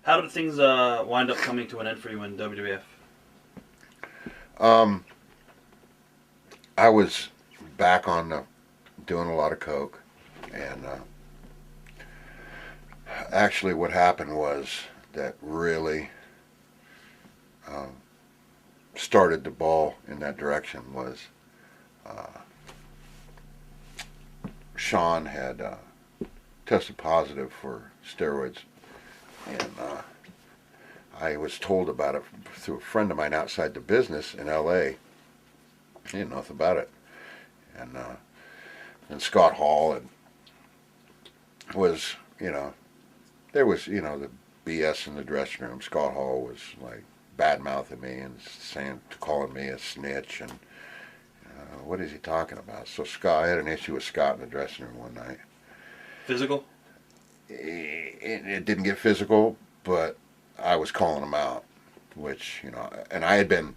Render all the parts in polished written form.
How did things wind up coming to an end for you in WWF? Um, I was back on doing a lot of coke, and actually, what happened was that really um, started the ball in that direction was uh, Sean had tested positive for steroids, and I was told about it through a friend of mine outside the business in L.A. He didn't know nothing about it, and Scott Hall and was there was the BS in the dressing room. Scott Hall was like bad mouthing me and calling me a snitch and what is he talking about? So Scott, I had an issue with Scott in the dressing room one night. Physical? It didn't get physical, but I was calling him out, which and I had been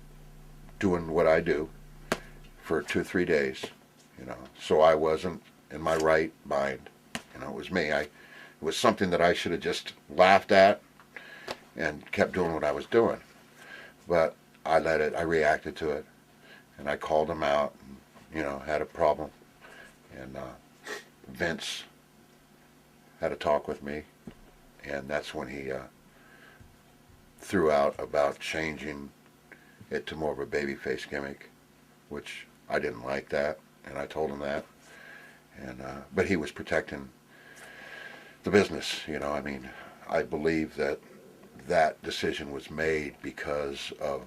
doing what I do for 2 or 3 days, so I wasn't in my right mind. It was me. It was something that I should have just laughed at and kept doing what I was doing. But I reacted to it, and I called him out, and, had a problem. And Vince had a talk with me, and that's when he threw out about changing it to more of a babyface gimmick, which I didn't like that, and I told him that. And but he was protecting the business, I believe that decision was made because of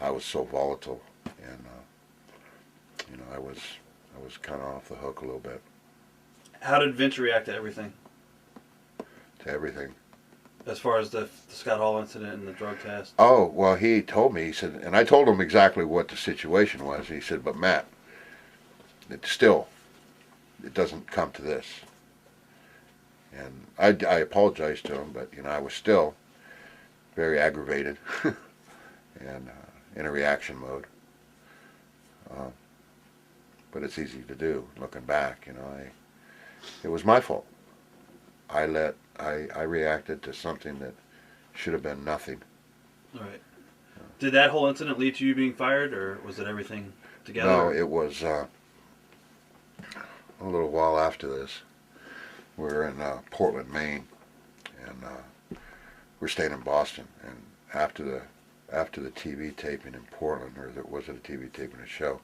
I was so volatile, and I was kind of off the hook a little bit. How did Vince react to everything? To everything. As far as the Scott Hall incident and the drug test? Oh, well, he told me, he said, and I told him exactly what the situation was. He said, but Matt, it doesn't come to this. And I apologized to him, but I was still very aggravated and in a reaction mode. But it's easy to do looking back. It was my fault. I reacted to something that should have been nothing. All right. Did that whole incident lead to you being fired, or was it everything together? No, it was a little while after this. We're in Portland, Maine, and we're staying in Boston. And after the TV taping in Portland, or was it a TV taping, a show,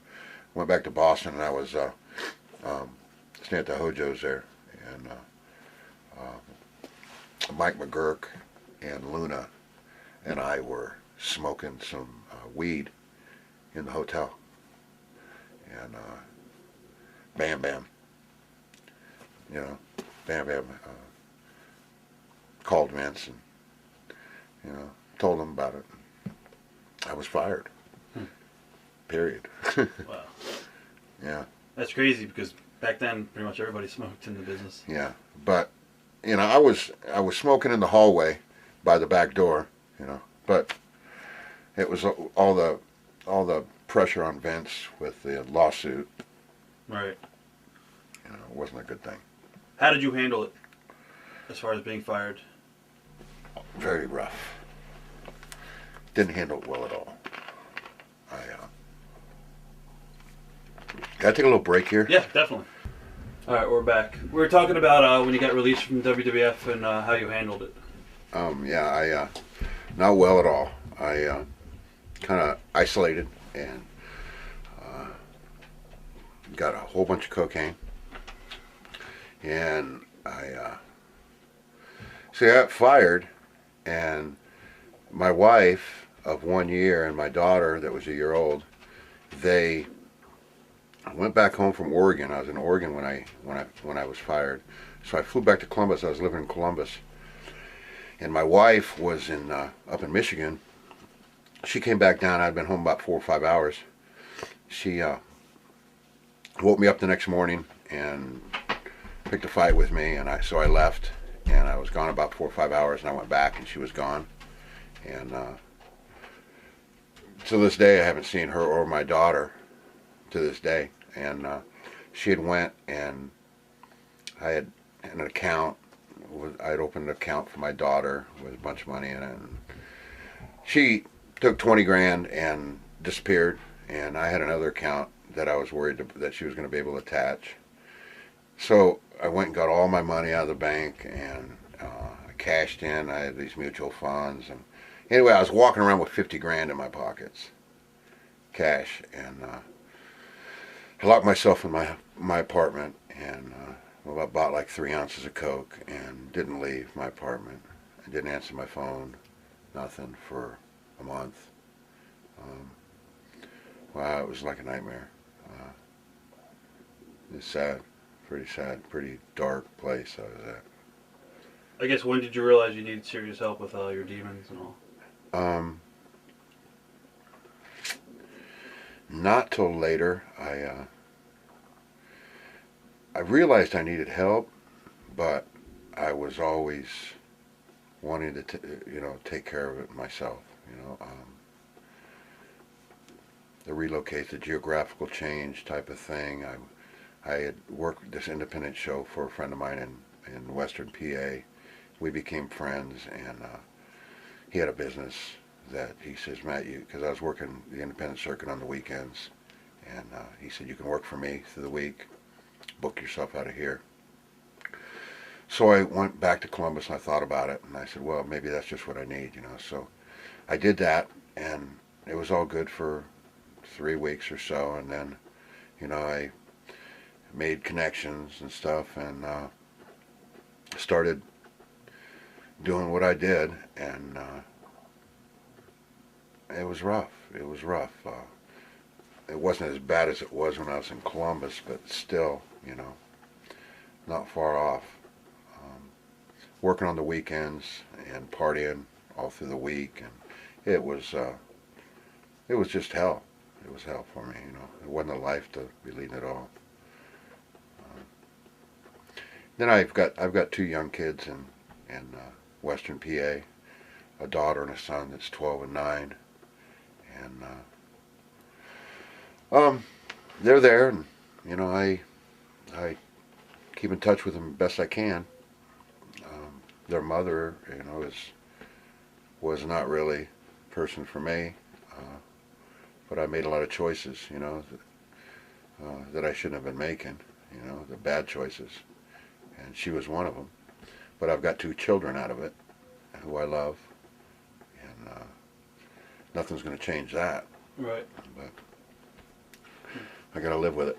went back to Boston, and I was staying at the Hojo's there, and Mike McGurk and Luna and I were smoking some weed in the hotel, and Bam Bam, Bam Bam called Vince and told him about it. I was fired. Period. Wow. Yeah. That's crazy because back then pretty much everybody smoked in the business. Yeah, but I was smoking in the hallway by the back door, but it was all the pressure on Vince with the lawsuit. Right. It wasn't a good thing. How did you handle it as far as being fired? Very rough. Didn't handle it well at all. Can I take a little break here? Yeah, definitely. All right, we're back. We were talking about when you got released from WWF and how you handled it. Yeah, not well at all. I kind of isolated and got a whole bunch of cocaine, and I got fired, and my wife of 1 year and my daughter that was a year old, they went back home from Oregon. I was in Oregon when I was fired, so I flew back to Columbus. I was living in Columbus, and my wife was up in Michigan. She came back down. I'd been home about 4 or 5 hours. She woke me up the next morning and picked a fight with me, and so I left, and I was gone about 4 or 5 hours, and I went back, and she was gone, and to this day I haven't seen her or my daughter. To this day, and she had went, and I had an account I'd opened an account for my daughter with a bunch of money in it, and she took 20 grand and disappeared. And I had another account that I was worried that she was going to be able to attach. So I went and got all my money out of the bank, and I cashed in. I had these mutual funds, and anyway, I was walking around with 50 grand in my pockets, cash, and I locked myself in my apartment, and well, I bought like 3 ounces of coke and didn't leave my apartment. I didn't answer my phone, nothing for a month. Wow, it was like a nightmare. It's sad, pretty dark place I was at. I guess when did you realize you needed serious help with your demons and all? Not till later. I realized I needed help, but I was always wanting to, take care of it myself. The relocate, the geographical change type of thing. I had worked this independent show for a friend of mine in Western PA. We became friends, and he had a business that he says, Matt, because I was working the independent circuit on the weekends, and he said, you can work for me through the week, book yourself out of here. So I went back to Columbus, and I thought about it, and I said, well, maybe that's just what I need, So I did that, and it was all good for 3 weeks or so, and then, I made connections and stuff, and started doing what I did, and it was rough. It was rough. It wasn't as bad as it was when I was in Columbus, but still, not far off. Working on the weekends and partying all through the week, and it was just hell. It was hell for me, It wasn't a life to be leading at all. Then I've got 2 young kids in Western PA, a daughter and a son that's 12 and 9, and they're there, and I keep in touch with them best I can. Their mother, was not really a person for me, but I made a lot of choices, that I shouldn't have been making, the bad choices, and she was one of them. But I've got 2 children out of it, who I love, and nothing's going to change that. Right. But I got to live with it.